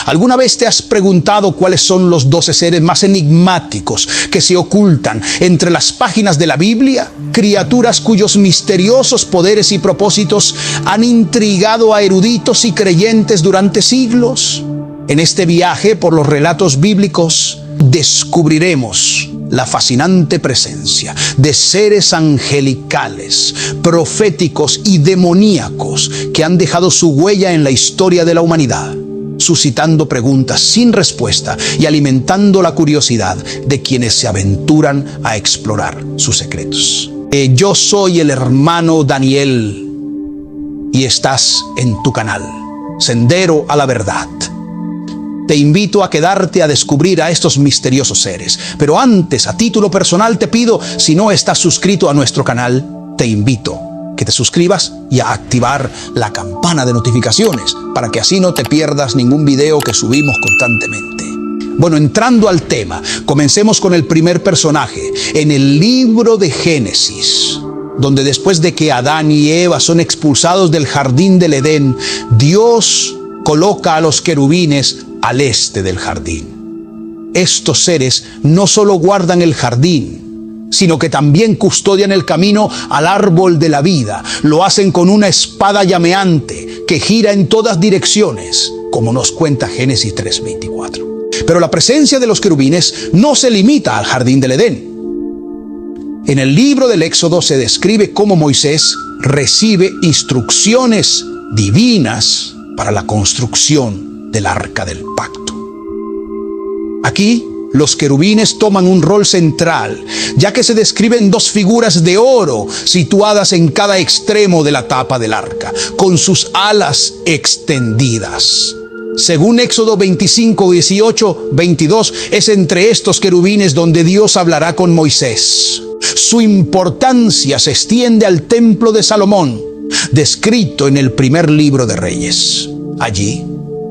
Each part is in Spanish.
¿Alguna vez te has preguntado cuáles son los 12 seres más enigmáticos que se ocultan entre las páginas de la Biblia? Criaturas cuyos misteriosos poderes y propósitos han intrigado a eruditos y creyentes durante siglos. En este viaje por los relatos bíblicos descubriremos la fascinante presencia de seres angelicales, proféticos y demoníacos que han dejado su huella en la historia de la humanidad, suscitando preguntas sin respuesta y alimentando la curiosidad de quienes se aventuran a explorar sus secretos. Yo soy el hermano Daniel y estás en tu canal, Sendero a la Verdad. Te invito a quedarte a descubrir a estos misteriosos seres. Pero antes, a título personal, te pido, si no estás suscrito a nuestro canal, te invito que te suscribas y a activar la campana de notificaciones para que así no te pierdas ningún video que subimos constantemente. Bueno, entrando al tema, comencemos con el primer personaje en el libro de Génesis, donde después de que Adán y Eva son expulsados del jardín del Edén, Dios coloca a los querubines al este del jardín. Estos seres no solo guardan el jardín, sino que también custodian el camino al árbol de la vida. Lo hacen con una espada llameante que gira en todas direcciones, como nos cuenta Génesis 3:24. Pero la presencia de los querubines no se limita al jardín del Edén. En el libro del Éxodo se describe cómo Moisés recibe instrucciones divinas para la construcción del Arca del Pacto. Aquí, los querubines toman un rol central, ya que se describen dos figuras de oro situadas en cada extremo de la tapa del arca, con sus alas extendidas. Según Éxodo 25, 18, 22, es entre estos querubines donde Dios hablará con Moisés. Su importancia se extiende al templo de Salomón, descrito en el primer libro de Reyes. Allí,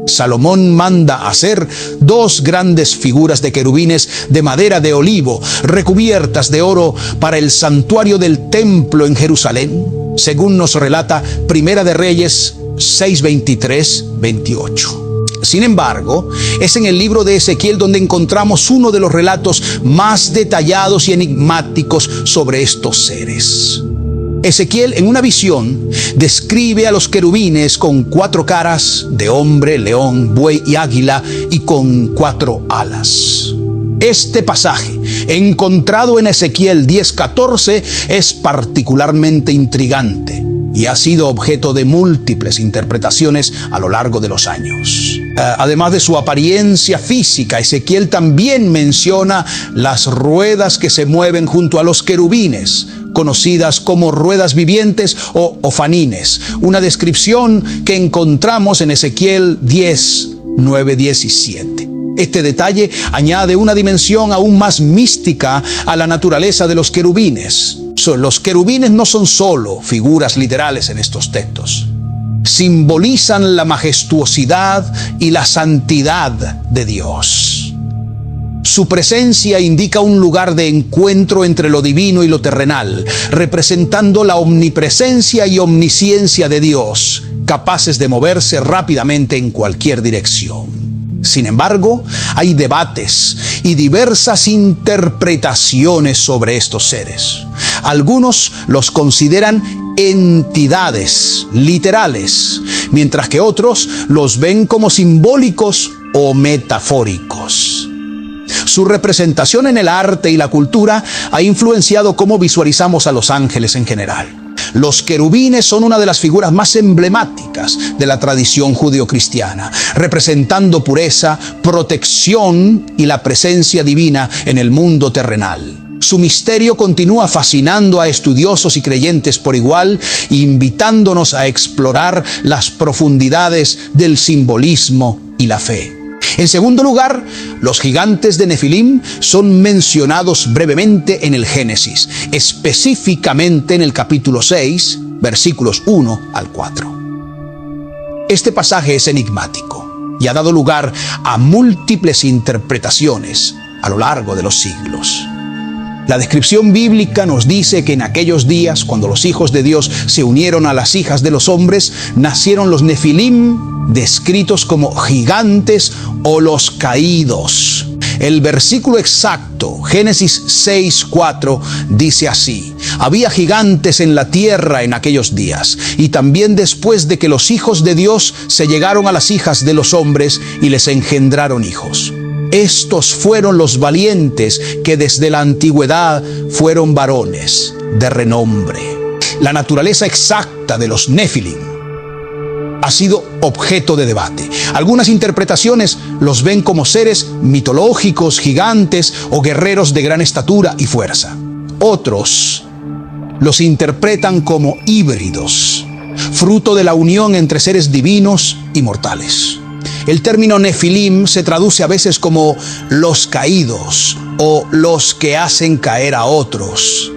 Salomón manda hacer dos grandes figuras de querubines de madera de olivo, recubiertas de oro, para el santuario del templo en Jerusalén, según nos relata Primera de Reyes 6:23-28. Sin embargo, es en el libro de Ezequiel donde encontramos uno de los relatos más detallados y enigmáticos sobre estos seres. Ezequiel, en una visión, describe a los querubines con 4 caras de hombre, león, buey y águila, y con 4 alas. Este pasaje, encontrado en Ezequiel 10:14, es particularmente intrigante y ha sido objeto de múltiples interpretaciones a lo largo de los años. Además de su apariencia física, Ezequiel también menciona las ruedas que se mueven junto a los querubines, conocidas como ruedas vivientes o ofanines, una descripción que encontramos en Ezequiel 10:9-17. Este detalle añade una dimensión aún más mística a la naturaleza de los querubines. Los querubines no son solo figuras literales en estos textos. Simbolizan la majestuosidad y la santidad de Dios. Su presencia indica un lugar de encuentro entre lo divino y lo terrenal, representando la omnipresencia y omnisciencia de Dios, capaces de moverse rápidamente en cualquier dirección. Sin embargo, hay debates y diversas interpretaciones sobre estos seres. Algunos los consideran entidades literales, mientras que otros los ven como simbólicos o metafóricos. Su representación en el arte y la cultura ha influenciado cómo visualizamos a los ángeles en general. Los querubines son una de las figuras más emblemáticas de la tradición judeocristiana, representando pureza, protección y la presencia divina en el mundo terrenal. Su misterio continúa fascinando a estudiosos y creyentes por igual, invitándonos a explorar las profundidades del simbolismo y la fe. En segundo lugar, los gigantes de Nefilim son mencionados brevemente en el Génesis, específicamente en el capítulo 6, versículos 1 al 4. Este pasaje es enigmático y ha dado lugar a múltiples interpretaciones a lo largo de los siglos. La descripción bíblica nos dice que en aquellos días, cuando los hijos de Dios se unieron a las hijas de los hombres, nacieron los Nefilim, descritos como gigantes o los caídos. El versículo exacto, Génesis 6:4, dice así: había gigantes en la tierra en aquellos días, y también después de que los hijos de Dios se llegaron a las hijas de los hombres y les engendraron hijos. Estos fueron los valientes que desde la antigüedad fueron varones de renombre. La naturaleza exacta de los Nefilim ha sido objeto de debate. Algunas interpretaciones los ven como seres mitológicos, gigantes o guerreros de gran estatura y fuerza. Otros los interpretan como híbridos, fruto de la unión entre seres divinos y mortales. El término Nefilim se traduce a veces como los caídos o los que hacen caer a otros,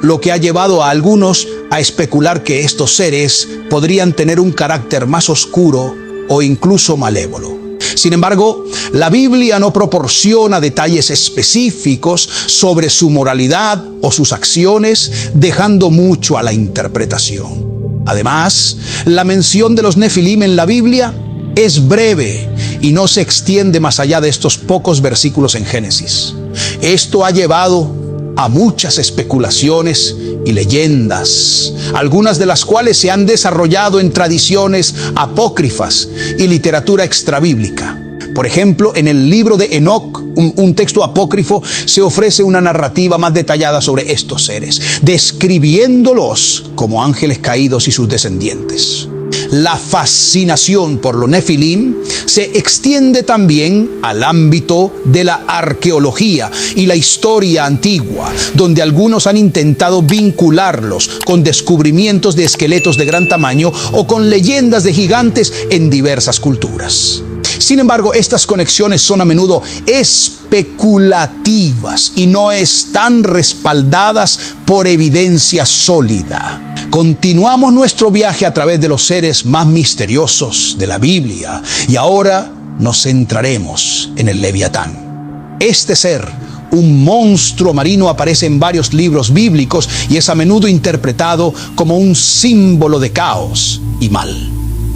lo que ha llevado a algunos a especular que estos seres podrían tener un carácter más oscuro o incluso malévolo. Sin embargo, la Biblia no proporciona detalles específicos sobre su moralidad o sus acciones, dejando mucho a la interpretación. Además, la mención de los Nefilim en la Biblia es breve y no se extiende más allá de estos pocos versículos en Génesis. Esto ha llevado a muchas especulaciones y leyendas, algunas de las cuales se han desarrollado en tradiciones apócrifas y literatura extrabíblica. Por ejemplo, en el libro de Enoc, un texto apócrifo, se ofrece una narrativa más detallada sobre estos seres, describiéndolos como ángeles caídos y sus descendientes. La fascinación por los Nefilim se extiende también al ámbito de la arqueología y la historia antigua, donde algunos han intentado vincularlos con descubrimientos de esqueletos de gran tamaño o con leyendas de gigantes en diversas culturas. Sin embargo, estas conexiones son a menudo especulativas y no están respaldadas por evidencia sólida. Continuamos nuestro viaje a través de los seres más misteriosos de la Biblia y ahora nos centraremos en el Leviatán. Este ser, un monstruo marino, aparece en varios libros bíblicos y es a menudo interpretado como un símbolo de caos y mal.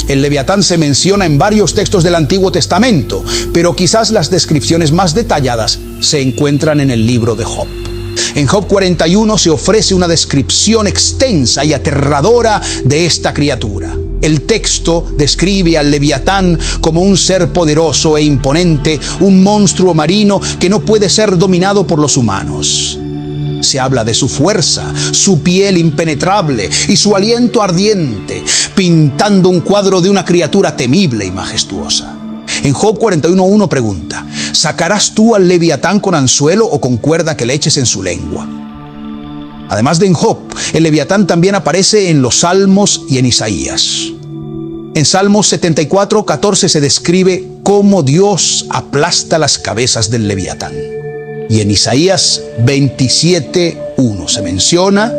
El Leviatán se menciona en varios textos del Antiguo Testamento, pero quizás las descripciones más detalladas se encuentran en el libro de Job. En Job 41 se ofrece una descripción extensa y aterradora de esta criatura. El texto describe al Leviatán como un ser poderoso e imponente, un monstruo marino que no puede ser dominado por los humanos. Se habla de su fuerza, su piel impenetrable y su aliento ardiente, pintando un cuadro de una criatura temible y majestuosa. En Job 41:1 pregunta: ¿sacarás tú al Leviatán con anzuelo o con cuerda que le eches en su lengua? Además de en Job, el Leviatán también aparece en los Salmos y en Isaías. En Salmos 74:14 se describe cómo Dios aplasta las cabezas del Leviatán. Y en Isaías 27:1 se menciona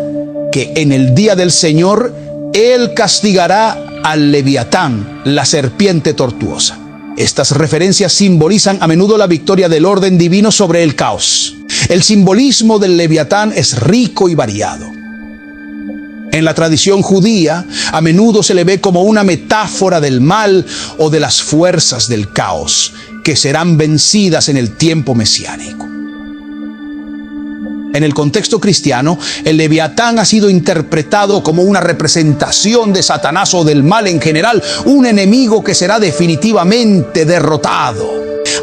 que en el día del Señor Él castigará al Leviatán, la serpiente tortuosa. Estas referencias simbolizan a menudo la victoria del orden divino sobre el caos. El simbolismo del Leviatán es rico y variado. En la tradición judía, a menudo se le ve como una metáfora del mal o de las fuerzas del caos, que serán vencidas en el tiempo mesiánico. En el contexto cristiano, el Leviatán ha sido interpretado como una representación de Satanás o del mal en general, un enemigo que será definitivamente derrotado.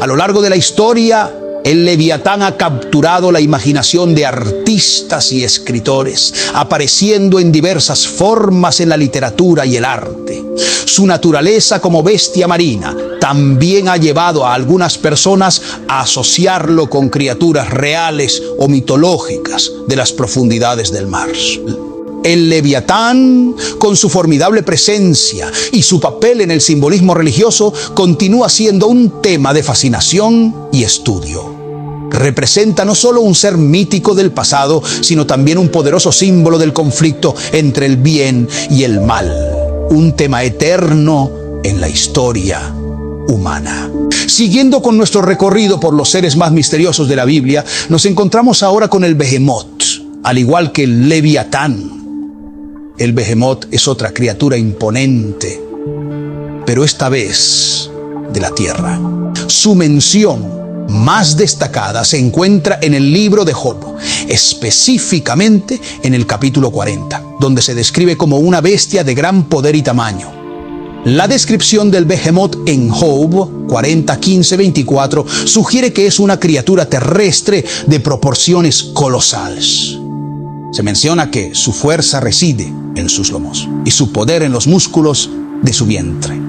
A lo largo de la historia, el Leviatán ha capturado la imaginación de artistas y escritores, apareciendo en diversas formas en la literatura y el arte. Su naturaleza como bestia marina también ha llevado a algunas personas a asociarlo con criaturas reales o mitológicas de las profundidades del mar. El Leviatán, con su formidable presencia y su papel en el simbolismo religioso, continúa siendo un tema de fascinación y estudio. Representa no solo un ser mítico del pasado, sino también un poderoso símbolo del conflicto entre el bien y el mal, un tema eterno en la historia humana. Siguiendo con nuestro recorrido por los seres más misteriosos de la Biblia, nos encontramos ahora con el Behemoth, al igual que el Leviatán. El Behemoth es otra criatura imponente, pero esta vez de la tierra. Su mención más destacada se encuentra en el libro de Job, específicamente en el capítulo 40, donde se describe como una bestia de gran poder y tamaño. La descripción del Behemoth en Job 40, 15, 24 sugiere que es una criatura terrestre de proporciones colosales. Se menciona que su fuerza reside en sus lomos y su poder en los músculos de su vientre.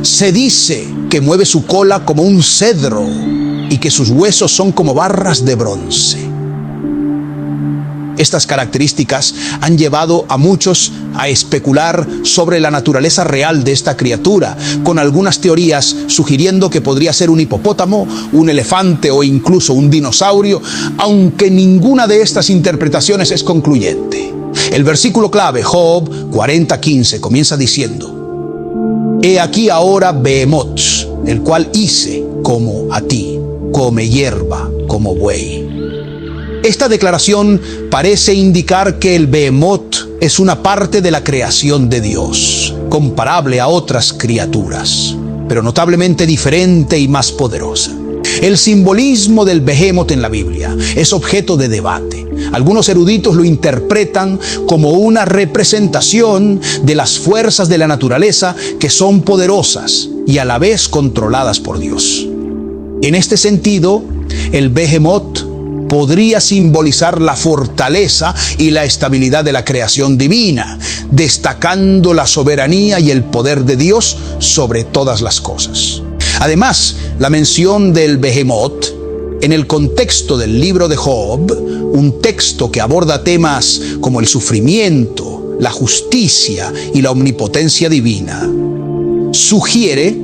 Se dice que mueve su cola como un cedro y que sus huesos son como barras de bronce. Estas características han llevado a muchos a especular sobre la naturaleza real de esta criatura, con algunas teorías sugiriendo que podría ser un hipopótamo, un elefante o incluso un dinosaurio, aunque ninguna de estas interpretaciones es concluyente. El versículo clave, Job 40:15, comienza diciendo: He aquí ahora Behemoth, el cual hice como a ti, come hierba como buey. Esta declaración parece indicar que el Behemoth es una parte de la creación de Dios, comparable a otras criaturas, pero notablemente diferente y más poderosa. El simbolismo del Behemoth en la Biblia es objeto de debate. Algunos eruditos lo interpretan como una representación de las fuerzas de la naturaleza que son poderosas y a la vez controladas por Dios. En este sentido, el Behemoth podría simbolizar la fortaleza y la estabilidad de la creación divina, destacando la soberanía y el poder de Dios sobre todas las cosas. Además, la mención del Behemoth en el contexto del libro de Job, un texto que aborda temas como el sufrimiento, la justicia y la omnipotencia divina, sugiere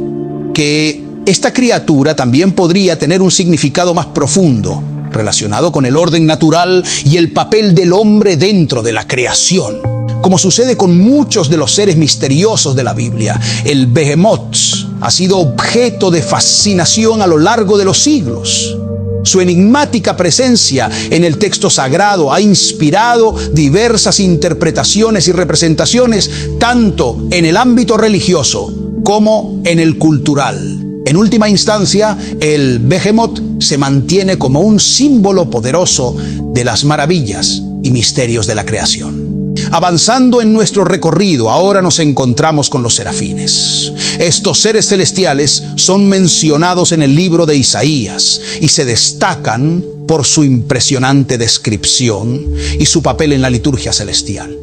que esta criatura también podría tener un significado más profundo, relacionado con el orden natural y el papel del hombre dentro de la creación. Como sucede con muchos de los seres misteriosos de la Biblia, el Behemoth ha sido objeto de fascinación a lo largo de los siglos. Su enigmática presencia en el texto sagrado ha inspirado diversas interpretaciones y representaciones, tanto en el ámbito religioso como en el cultural. En última instancia, el Behemoth se mantiene como un símbolo poderoso de las maravillas y misterios de la creación. Avanzando en nuestro recorrido, ahora nos encontramos con los serafines. Estos seres celestiales son mencionados en el libro de Isaías y se destacan por su impresionante descripción y su papel en la liturgia celestial.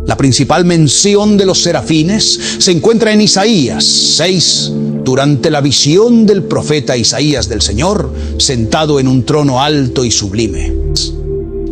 La principal mención de los serafines se encuentra en Isaías 6, durante la visión del profeta Isaías del Señor, sentado en un trono alto y sublime.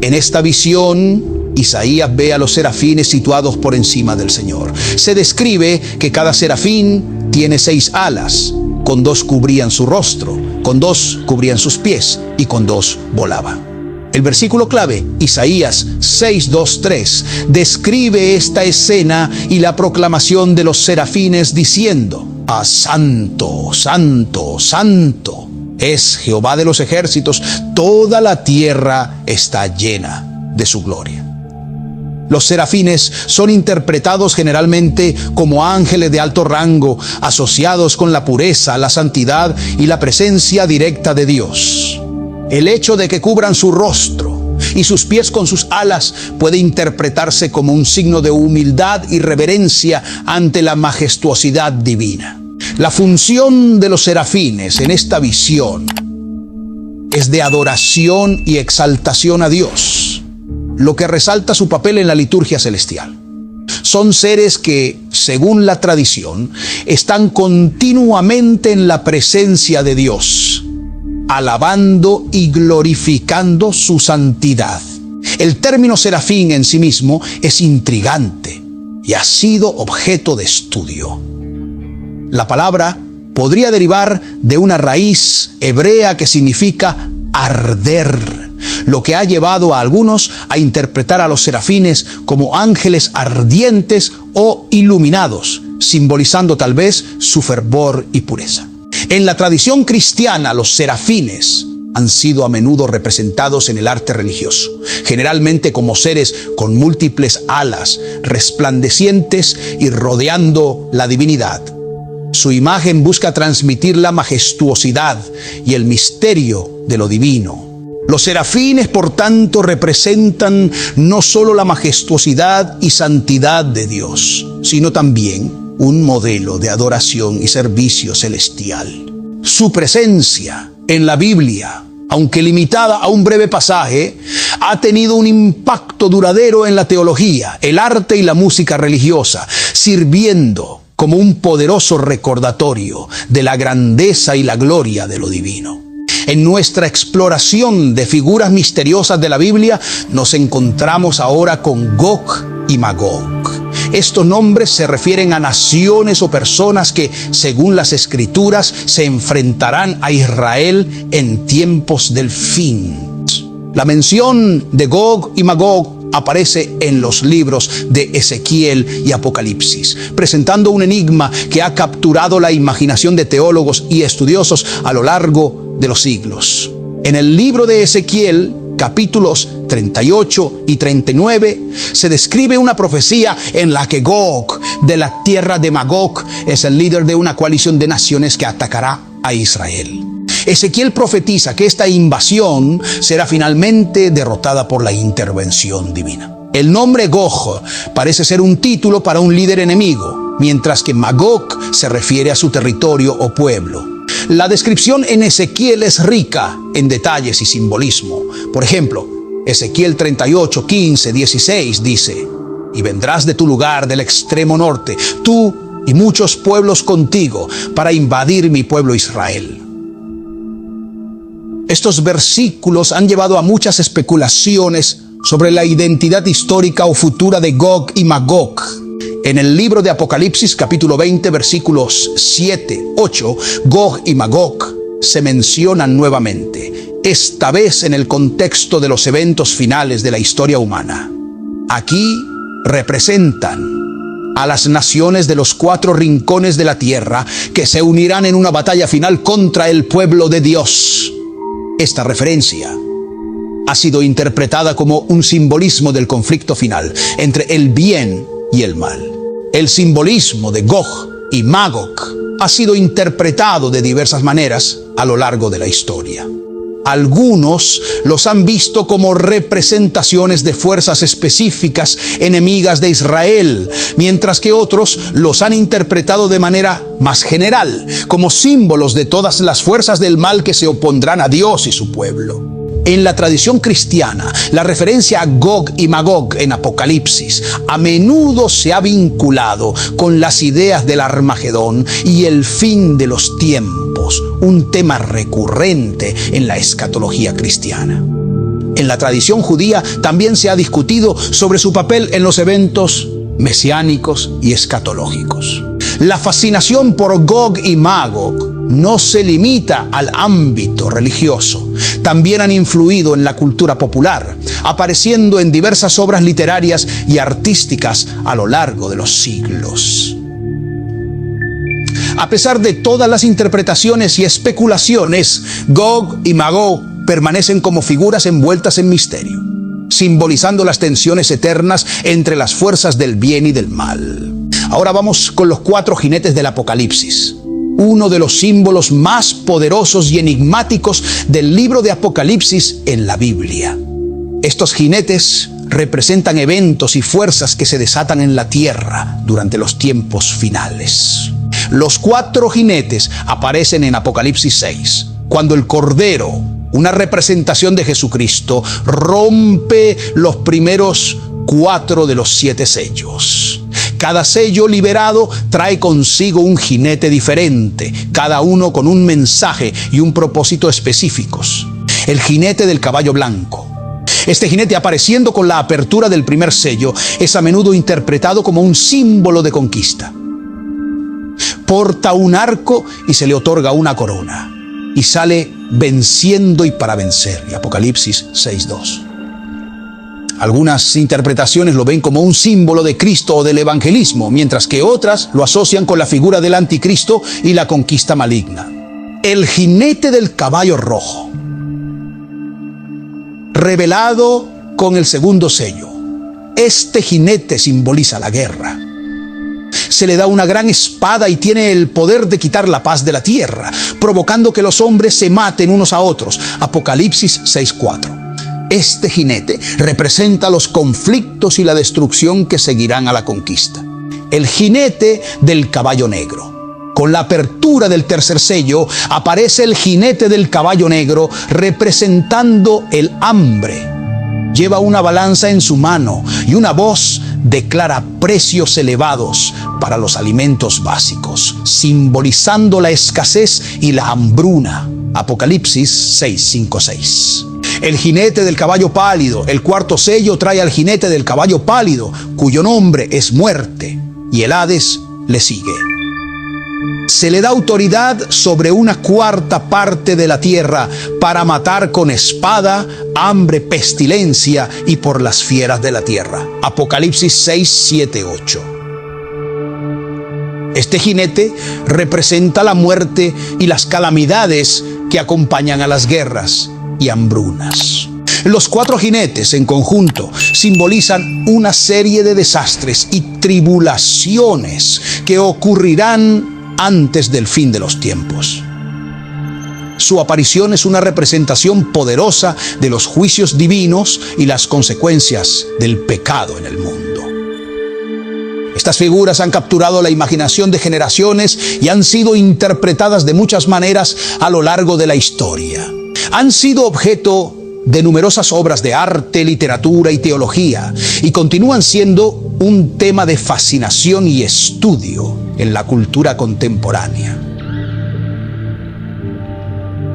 En esta visión, Isaías ve a los serafines situados por encima del Señor. Se describe que cada serafín tiene 6 alas, con 2 cubrían su rostro, con 2 cubrían sus pies y con 2 volaban. El versículo clave, Isaías 6, 2, 3, describe esta escena y la proclamación de los serafines diciendo: Santo, santo, santo es Jehová de los ejércitos, toda la tierra está llena de su gloria. Los serafines son interpretados generalmente como ángeles de alto rango, asociados con la pureza, la santidad y la presencia directa de Dios. El hecho de que cubran su rostro y sus pies con sus alas puede interpretarse como un signo de humildad y reverencia ante la majestuosidad divina. La función de los serafines en esta visión es de adoración y exaltación a Dios, lo que resalta su papel en la liturgia celestial. Son seres que, según la tradición, están continuamente en la presencia de Dios, alabando y glorificando su santidad. El término serafín en sí mismo es intrigante y ha sido objeto de estudio. La palabra podría derivar de una raíz hebrea que significa arder, lo que ha llevado a algunos a interpretar a los serafines como ángeles ardientes o iluminados, simbolizando tal vez su fervor y pureza. En la tradición cristiana, los serafines han sido a menudo representados en el arte religioso, generalmente como seres con múltiples alas, resplandecientes y rodeando la divinidad. Su imagen busca transmitir la majestuosidad y el misterio de lo divino. Los serafines, por tanto, representan no solo la majestuosidad y santidad de Dios, sino también un modelo de adoración y servicio celestial. Su presencia en la Biblia, aunque limitada a un breve pasaje, ha tenido un impacto duradero en la teología, el arte y la música religiosa, sirviendo como un poderoso recordatorio de la grandeza y la gloria de lo divino. En nuestra exploración de figuras misteriosas de la Biblia, nos encontramos ahora con Gog y Magog. Estos nombres se refieren a naciones o personas que, según las Escrituras, se enfrentarán a Israel en tiempos del fin. La mención de Gog y Magog aparece en los libros de Ezequiel y Apocalipsis, presentando un enigma que ha capturado la imaginación de teólogos y estudiosos a lo largo de los siglos. En el libro de Ezequiel, capítulos 38 y 39, se describe una profecía en la que Gog, de la tierra de Magog, es el líder de una coalición de naciones que atacará a Israel. Ezequiel profetiza que esta invasión será finalmente derrotada por la intervención divina. El nombre Gog parece ser un título para un líder enemigo, mientras que Magog se refiere a su territorio o pueblo. La descripción en Ezequiel es rica en detalles y simbolismo. Por ejemplo, Ezequiel 38, 15, 16 dice: «Y vendrás de tu lugar del extremo norte, tú y muchos pueblos contigo, para invadir mi pueblo Israel». Estos versículos han llevado a muchas especulaciones sobre la identidad histórica o futura de Gog y Magog. En el libro de Apocalipsis, capítulo 20, versículos 7, 8, Gog y Magog se mencionan nuevamente, esta vez en el contexto de los eventos finales de la historia humana. Aquí representan a las naciones de los 4 rincones de la tierra que se unirán en una batalla final contra el pueblo de Dios. Esta referencia ha sido interpretada como un simbolismo del conflicto final entre el bien y el mal. El simbolismo de Gog y Magog ha sido interpretado de diversas maneras a lo largo de la historia. Algunos los han visto como representaciones de fuerzas específicas enemigas de Israel, mientras que otros los han interpretado de manera más general, como símbolos de todas las fuerzas del mal que se opondrán a Dios y su pueblo. En la tradición cristiana, la referencia a Gog y Magog en Apocalipsis a menudo se ha vinculado con las ideas del Armagedón y el fin de los tiempos, un tema recurrente en la escatología cristiana. En la tradición judía también se ha discutido sobre su papel en los eventos mesiánicos y escatológicos. La fascinación por Gog y Magog no se limita al ámbito religioso. También han influido en la cultura popular, apareciendo en diversas obras literarias y artísticas a lo largo de los siglos. A pesar de todas las interpretaciones y especulaciones, Gog y Magog permanecen como figuras envueltas en misterio, simbolizando las tensiones eternas entre las fuerzas del bien y del mal. Ahora vamos con los 4 jinetes del Apocalipsis, uno de los símbolos más poderosos y enigmáticos del libro de Apocalipsis en la Biblia. Estos jinetes representan eventos y fuerzas que se desatan en la tierra durante los tiempos finales. Los 4 jinetes aparecen en Apocalipsis 6, cuando el Cordero, una representación de Jesucristo, rompe los primeros 4 de los 7 sellos. Cada sello liberado trae consigo un jinete diferente, cada uno con un mensaje y un propósito específicos. El jinete del caballo blanco. Este jinete, apareciendo con la apertura del primer sello, es a menudo interpretado como un símbolo de conquista. Porta un arco y se le otorga una corona, y sale venciendo y para vencer. Y Apocalipsis 6:2. Algunas interpretaciones lo ven como un símbolo de Cristo o del evangelismo, mientras que otras lo asocian con la figura del anticristo y la conquista maligna. El jinete del caballo rojo, revelado con el segundo sello. Este jinete simboliza la guerra. Se le da una gran espada y tiene el poder de quitar la paz de la tierra, provocando que los hombres se maten unos a otros. Apocalipsis 6:4. Este jinete representa los conflictos y la destrucción que seguirán a la conquista. El jinete del caballo negro. Con la apertura del tercer sello aparece el jinete del caballo negro representando el hambre. Lleva una balanza en su mano y una voz declara precios elevados para los alimentos básicos, simbolizando la escasez y la hambruna. Apocalipsis 6:5-6. El jinete del caballo pálido. El cuarto sello trae al jinete del caballo pálido, cuyo nombre es muerte, y el Hades le sigue. Se le da autoridad sobre una cuarta parte de la tierra para matar con espada, hambre, pestilencia y por las fieras de la tierra. Apocalipsis 6:7-8. Este jinete representa la muerte y las calamidades que acompañan a las guerras y hambrunas. Los cuatro jinetes en conjunto simbolizan una serie de desastres y tribulaciones que ocurrirán antes del fin de los tiempos. Su aparición es una representación poderosa de los juicios divinos y las consecuencias del pecado en el mundo. Estas figuras han capturado la imaginación de generaciones y han sido interpretadas de muchas maneras a lo largo de la historia. Han sido objeto de numerosas obras de arte, literatura y teología, y continúan siendo un tema de fascinación y estudio en la cultura contemporánea.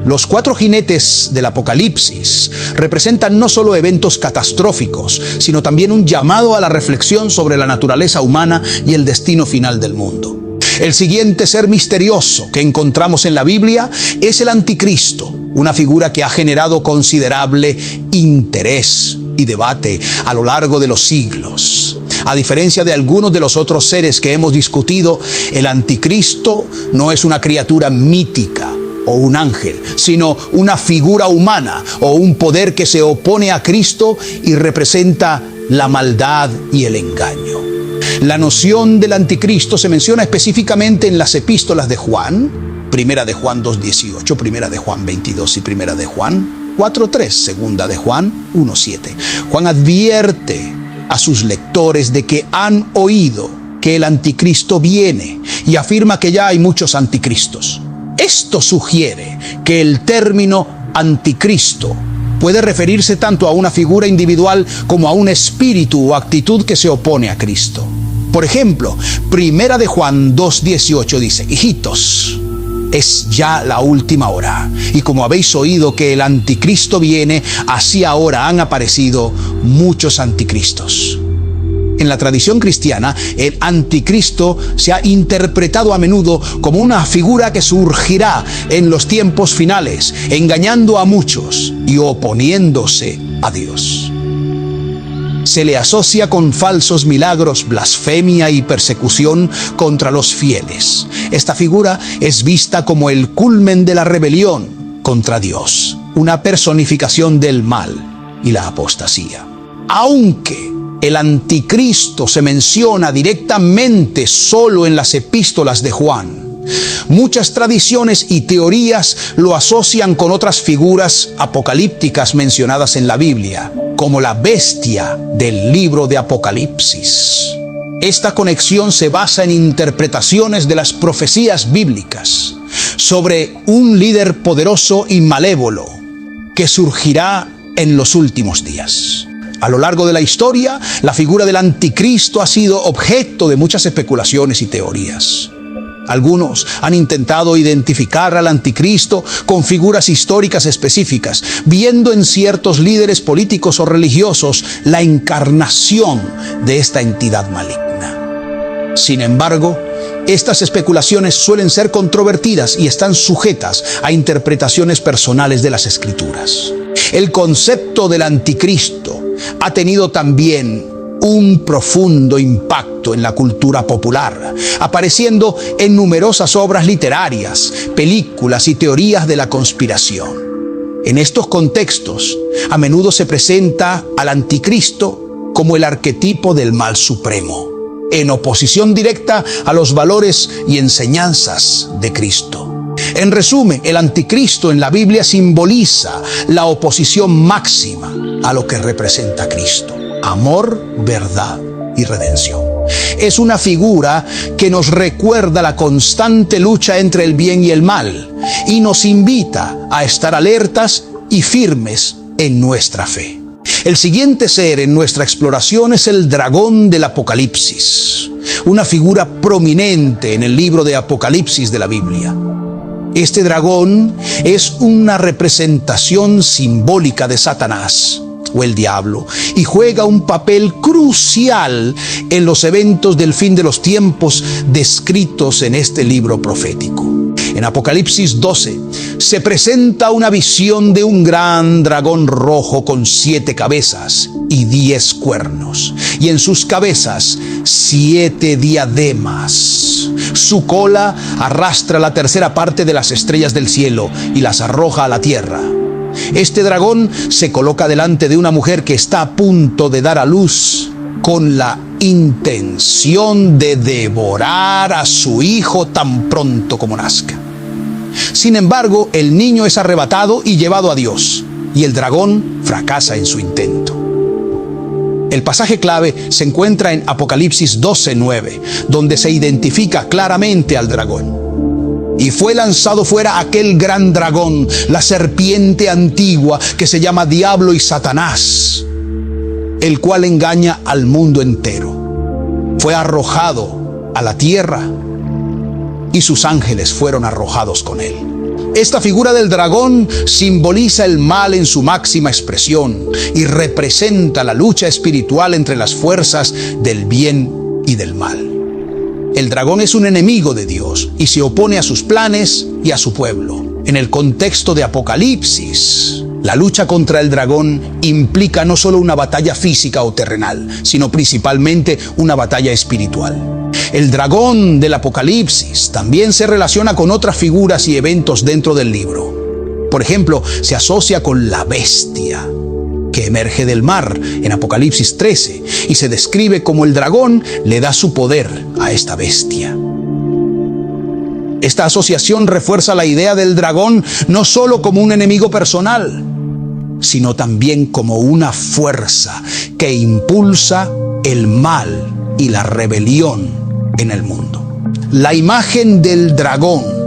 Los cuatro jinetes del Apocalipsis representan no solo eventos catastróficos, sino también un llamado a la reflexión sobre la naturaleza humana y el destino final del mundo. El siguiente ser misterioso que encontramos en la Biblia es el Anticristo, una figura que ha generado considerable interés y debate a lo largo de los siglos. A diferencia de algunos de los otros seres que hemos discutido, el Anticristo no es una criatura mítica o un ángel, sino una figura humana o un poder que se opone a Cristo y representa la maldad y el engaño. La noción del Anticristo se menciona específicamente en las epístolas de Juan, Primera de Juan 2:18, Primera de Juan 22 y Primera de Juan 4:3, Segunda de Juan 1:7. Juan advierte a sus lectores de que han oído que el Anticristo viene y afirma que ya hay muchos anticristos. Esto sugiere que el término Anticristo puede referirse tanto a una figura individual como a un espíritu o actitud que se opone a Cristo. Por ejemplo, Primera de Juan 2:18 dice: hijitos, es ya la última hora, y como habéis oído que el Anticristo viene, así ahora han aparecido muchos anticristos. En la tradición cristiana, el Anticristo se ha interpretado a menudo como una figura que surgirá en los tiempos finales, engañando a muchos y oponiéndose a Dios. Se le asocia con falsos milagros, blasfemia y persecución contra los fieles. Esta figura es vista como el culmen de la rebelión contra Dios, una personificación del mal y la apostasía. Aunque el Anticristo se menciona directamente solo en las epístolas de Juan, muchas tradiciones y teorías lo asocian con otras figuras apocalípticas mencionadas en la Biblia, como la bestia del libro de Apocalipsis. Esta conexión se basa en interpretaciones de las profecías bíblicas sobre un líder poderoso y malévolo que surgirá en los últimos días. A lo largo de la historia, la figura del Anticristo ha sido objeto de muchas especulaciones y teorías. Algunos han intentado identificar al Anticristo con figuras históricas específicas, viendo en ciertos líderes políticos o religiosos la encarnación de esta entidad maligna. Sin embargo, estas especulaciones suelen ser controvertidas y están sujetas a interpretaciones personales de las Escrituras. El concepto del Anticristo ha tenido también un profundo impacto en la cultura popular, apareciendo en numerosas obras literarias, películas y teorías de la conspiración. En estos contextos, a menudo se presenta al anticristo como el arquetipo del mal supremo, en oposición directa a los valores y enseñanzas de Cristo. En resumen, el anticristo en la Biblia simboliza la oposición máxima a lo que representa Cristo: amor, verdad y redención. Es una figura que nos recuerda la constante lucha entre el bien y el mal y nos invita a estar alertas y firmes en nuestra fe. El siguiente ser en nuestra exploración es el dragón del Apocalipsis, una figura prominente en el libro de Apocalipsis de la Biblia. Este dragón es una representación simbólica de Satanás, o el diablo, y juega un papel crucial en los eventos del fin de los tiempos descritos en este libro profético. En Apocalipsis 12 se presenta una visión de un gran dragón rojo con 7 cabezas y 10 cuernos, y en sus cabezas 7 diademas. Su cola arrastra la tercera parte de las estrellas del cielo y las arroja a la tierra. Este dragón se coloca delante de una mujer que está a punto de dar a luz, con la intención de devorar a su hijo tan pronto como nazca. Sin embargo, el niño es arrebatado y llevado a Dios, y el dragón fracasa en su intento. El pasaje clave se encuentra en Apocalipsis 12:9, donde se identifica claramente al dragón. Y fue lanzado fuera aquel gran dragón, la serpiente antigua, que se llama Diablo y Satanás, el cual engaña al mundo entero. Fue arrojado a la tierra y sus ángeles fueron arrojados con él. Esta figura del dragón simboliza el mal en su máxima expresión y representa la lucha espiritual entre las fuerzas del bien y del mal. El dragón es un enemigo de Dios y se opone a sus planes y a su pueblo. En el contexto de Apocalipsis, la lucha contra el dragón implica no solo una batalla física o terrenal, sino principalmente una batalla espiritual. El dragón del Apocalipsis también se relaciona con otras figuras y eventos dentro del libro. Por ejemplo, se asocia con la bestia que emerge del mar en Apocalipsis 13 y se describe como el dragón le da su poder a esta bestia. Esta asociación refuerza la idea del dragón no solo como un enemigo personal, sino también como una fuerza que impulsa el mal y la rebelión en el mundo. La imagen del dragón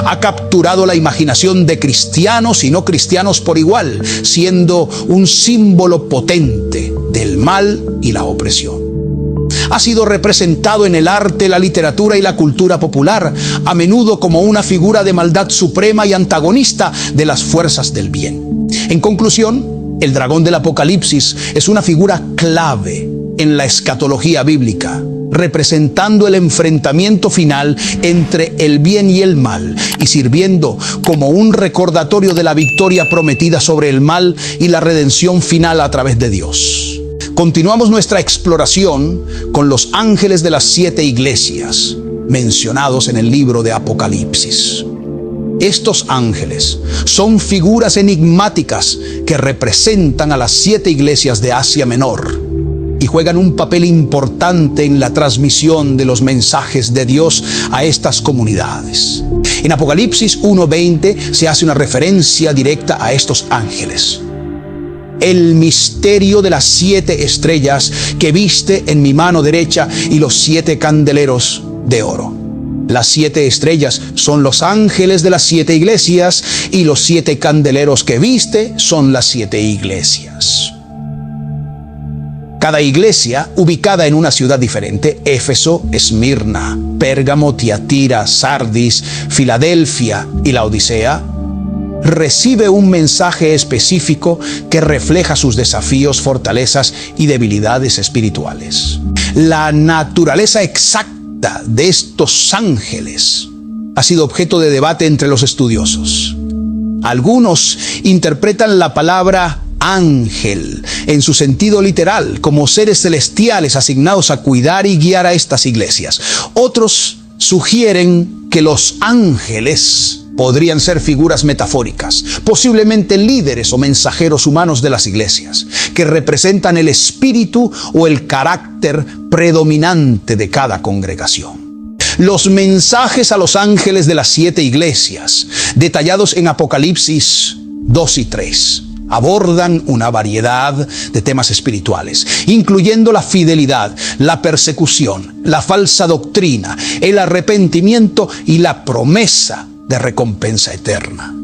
ha capturado la imaginación de cristianos y no cristianos por igual, siendo un símbolo potente del mal y la opresión. Ha sido representado en el arte, la literatura y la cultura popular, a menudo como una figura de maldad suprema y antagonista de las fuerzas del bien. En conclusión, el dragón del Apocalipsis es una figura clave en la escatología bíblica, representando el enfrentamiento final entre el bien y el mal y sirviendo como un recordatorio de la victoria prometida sobre el mal y la redención final a través de Dios. Continuamos nuestra exploración con los ángeles de las 7 iglesias mencionados en el libro de Apocalipsis. Estos ángeles son figuras enigmáticas que representan a las 7 iglesias de Asia Menor y juegan un papel importante en la transmisión de los mensajes de Dios a estas comunidades. En Apocalipsis 1:20 se hace una referencia directa a estos ángeles. El misterio de las 7 estrellas que viste en mi mano derecha y los 7 candeleros de oro. Las 7 estrellas son los ángeles de las 7 iglesias y los 7 candeleros que viste son las 7 iglesias. Cada iglesia ubicada en una ciudad diferente: Éfeso, Esmirna, Pérgamo, Tiatira, Sardis, Filadelfia y Laodicea, recibe un mensaje específico que refleja sus desafíos, fortalezas y debilidades espirituales. La naturaleza exacta de estos ángeles ha sido objeto de debate entre los estudiosos. Algunos interpretan la palabra ángel, en su sentido literal, como seres celestiales asignados a cuidar y guiar a estas iglesias. Otros sugieren que los ángeles podrían ser figuras metafóricas, posiblemente líderes o mensajeros humanos de las iglesias, que representan el espíritu o el carácter predominante de cada congregación. Los mensajes a los ángeles de las 7 iglesias, detallados en Apocalipsis 2 y 3, abordan una variedad de temas espirituales, incluyendo la fidelidad, la persecución, la falsa doctrina, el arrepentimiento y la promesa de recompensa eterna.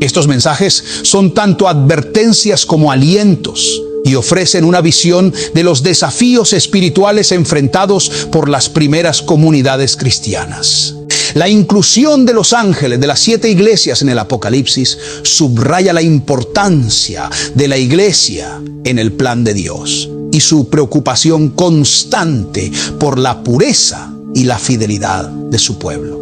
Estos mensajes son tanto advertencias como alientos y ofrecen una visión de los desafíos espirituales enfrentados por las primeras comunidades cristianas. La inclusión de los ángeles de las 7 iglesias en el Apocalipsis subraya la importancia de la iglesia en el plan de Dios y su preocupación constante por la pureza y la fidelidad de su pueblo.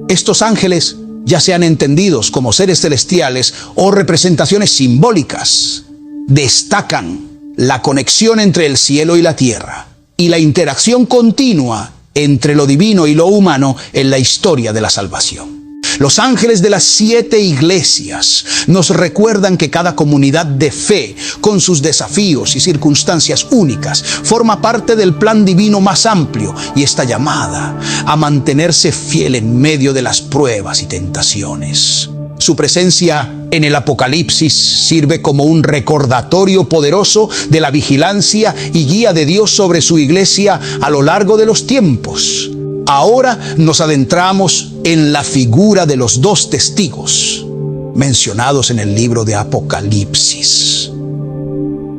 Estos ángeles, ya sean entendidos como seres celestiales o representaciones simbólicas, destacan la conexión entre el cielo y la tierra y la interacción continua entre lo divino y lo humano en la historia de la salvación. Los ángeles de las 7 iglesias nos recuerdan que cada comunidad de fe, con sus desafíos y circunstancias únicas, forma parte del plan divino más amplio y está llamada a mantenerse fiel en medio de las pruebas y tentaciones. Su presencia en el Apocalipsis sirve como un recordatorio poderoso de la vigilancia y guía de Dios sobre su iglesia a lo largo de los tiempos. Ahora nos adentramos en la figura de los 2 testigos mencionados en el libro de Apocalipsis.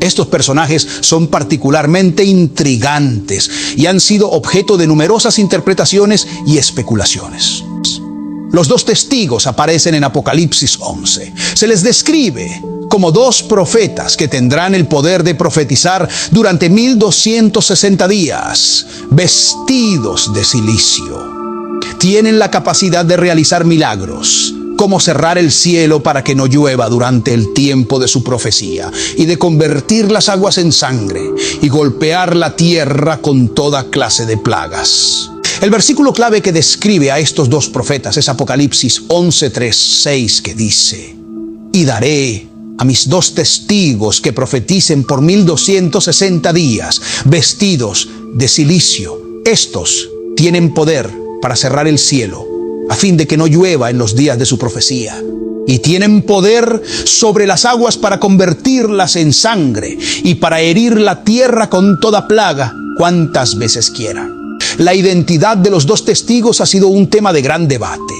Estos personajes son particularmente intrigantes y han sido objeto de numerosas interpretaciones y especulaciones. Los 2 testigos aparecen en Apocalipsis 11. Se les describe como 2 profetas que tendrán el poder de profetizar durante 1260 días, vestidos de silicio. Tienen la capacidad de realizar milagros, como cerrar el cielo para que no llueva durante el tiempo de su profecía, y de convertir las aguas en sangre y golpear la tierra con toda clase de plagas. El versículo clave que describe a estos 2 profetas es Apocalipsis 11, 3, 6, que dice: y daré a mis 2 testigos que profeticen por 1260 días, vestidos de silicio. Estos tienen poder para cerrar el cielo, a fin de que no llueva en los días de su profecía. Y tienen poder sobre las aguas para convertirlas en sangre y para herir la tierra con toda plaga cuantas veces quieran. La identidad de los 2 testigos ha sido un tema de gran debate.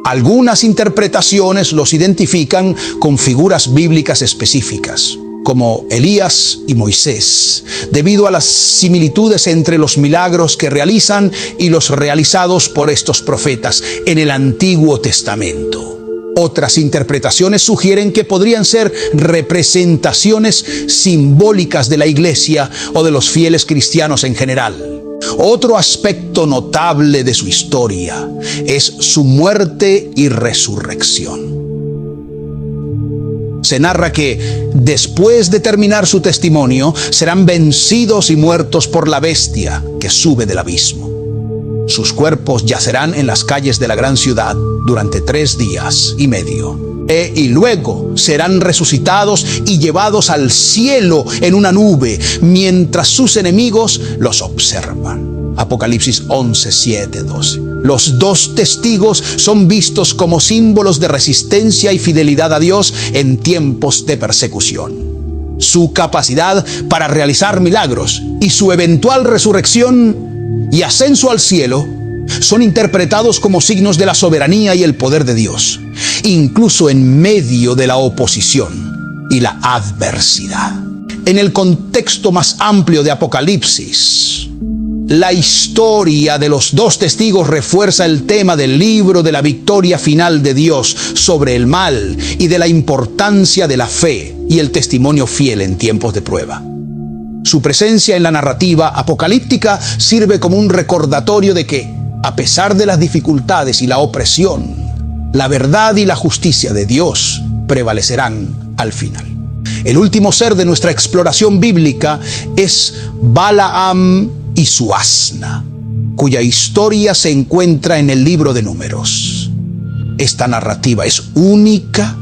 Algunas interpretaciones los identifican con figuras bíblicas específicas, como Elías y Moisés, debido a las similitudes entre los milagros que realizan y los realizados por estos profetas en el Antiguo Testamento. Otras interpretaciones sugieren que podrían ser representaciones simbólicas de la iglesia o de los fieles cristianos en general. Otro aspecto notable de su historia es su muerte y resurrección. Se narra que después de terminar su testimonio, serán vencidos y muertos por la bestia que sube del abismo. Sus cuerpos yacerán en las calles de la gran ciudad durante 3 días y medio. Y luego serán resucitados y llevados al cielo en una nube, mientras sus enemigos los observan. Apocalipsis 11, 7, 12. Los 2 testigos son vistos como símbolos de resistencia y fidelidad a Dios en tiempos de persecución. Su capacidad para realizar milagros y su eventual resurrección y ascenso al cielo son interpretados como signos de la soberanía y el poder de Dios, incluso en medio de la oposición y la adversidad. En el contexto más amplio de Apocalipsis, la historia de los 2 testigos refuerza el tema del libro de la victoria final de Dios sobre el mal y de la importancia de la fe y el testimonio fiel en tiempos de prueba. Su presencia en la narrativa apocalíptica sirve como un recordatorio de que, a pesar de las dificultades y la opresión, la verdad y la justicia de Dios prevalecerán al final. El último ser de nuestra exploración bíblica es Balaam y su asna, cuya historia se encuentra en el libro de Números. Esta narrativa es única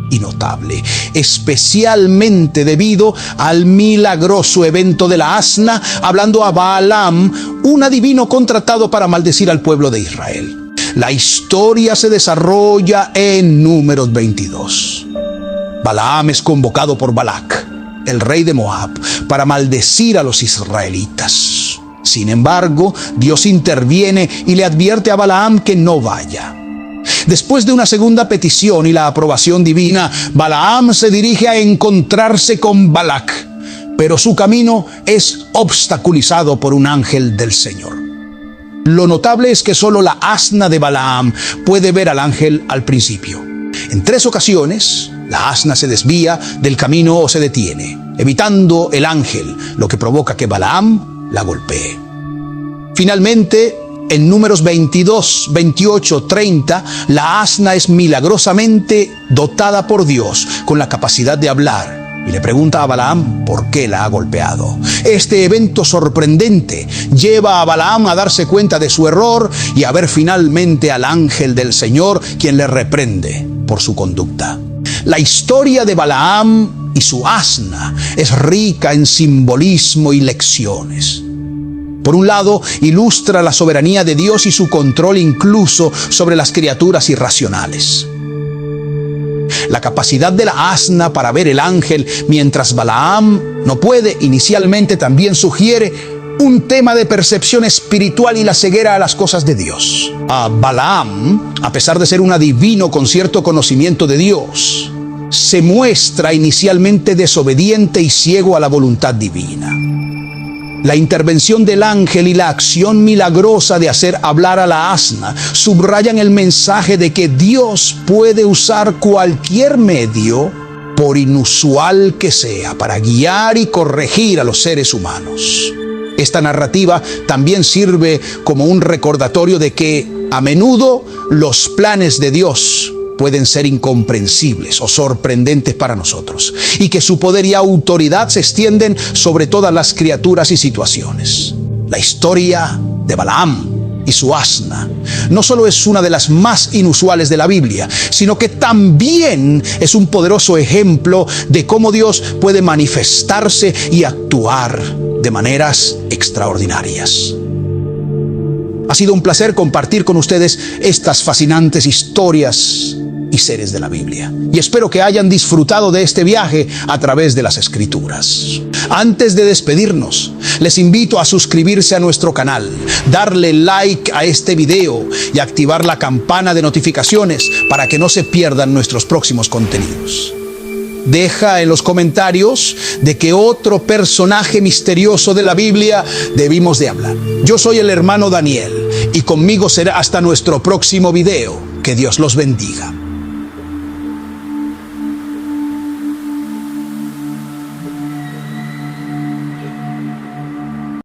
y notable, especialmente debido al milagroso evento de la asna, hablando a Balaam, un adivino contratado para maldecir al pueblo de Israel. La historia se desarrolla en Números 22. Balaam es convocado por Balac, el rey de Moab, para maldecir a los israelitas. Sin embargo, Dios interviene y le advierte a Balaam que no vaya. Después de una segunda petición y la aprobación divina, Balaam se dirige a encontrarse con Balac, pero su camino es obstaculizado por un ángel del Señor. Lo notable es que solo la asna de Balaam puede ver al ángel al principio. En 3 ocasiones, la asna se desvía del camino o se detiene, evitando el ángel, lo que provoca que Balaam la golpee. Finalmente, en Números 22, 28, 30, la asna es milagrosamente dotada por Dios con la capacidad de hablar y le pregunta a Balaam por qué la ha golpeado. Este evento sorprendente lleva a Balaam a darse cuenta de su error y a ver finalmente al ángel del Señor, quien le reprende por su conducta. La historia de Balaam y su asna es rica en simbolismo y lecciones. Por un lado, ilustra la soberanía de Dios y su control incluso sobre las criaturas irracionales. La capacidad de la asna para ver el ángel mientras Balaam no puede, inicialmente también sugiere un tema de percepción espiritual y la ceguera a las cosas de Dios. A Balaam, a pesar de ser un adivino con cierto conocimiento de Dios, se muestra inicialmente desobediente y ciego a la voluntad divina. La intervención del ángel y la acción milagrosa de hacer hablar a la asna subrayan el mensaje de que Dios puede usar cualquier medio, por inusual que sea, para guiar y corregir a los seres humanos. Esta narrativa también sirve como un recordatorio de que a menudo los planes de Dios pueden ser incomprensibles o sorprendentes para nosotros, y que su poder y autoridad se extienden sobre todas las criaturas y situaciones. La historia de Balaam y su asna no solo es una de las más inusuales de la Biblia, sino que también es un poderoso ejemplo de cómo Dios puede manifestarse y actuar de maneras extraordinarias. Ha sido un placer compartir con ustedes estas fascinantes historias y seres de la Biblia, y espero que hayan disfrutado de este viaje a través de las Escrituras. Antes de despedirnos, les invito a suscribirse a nuestro canal, darle like a este video y activar la campana de notificaciones para que no se pierdan nuestros próximos contenidos. Deja en los comentarios de qué otro personaje misterioso de la Biblia debimos de hablar. Yo soy el hermano Daniel y conmigo será hasta nuestro próximo video. Que Dios los bendiga.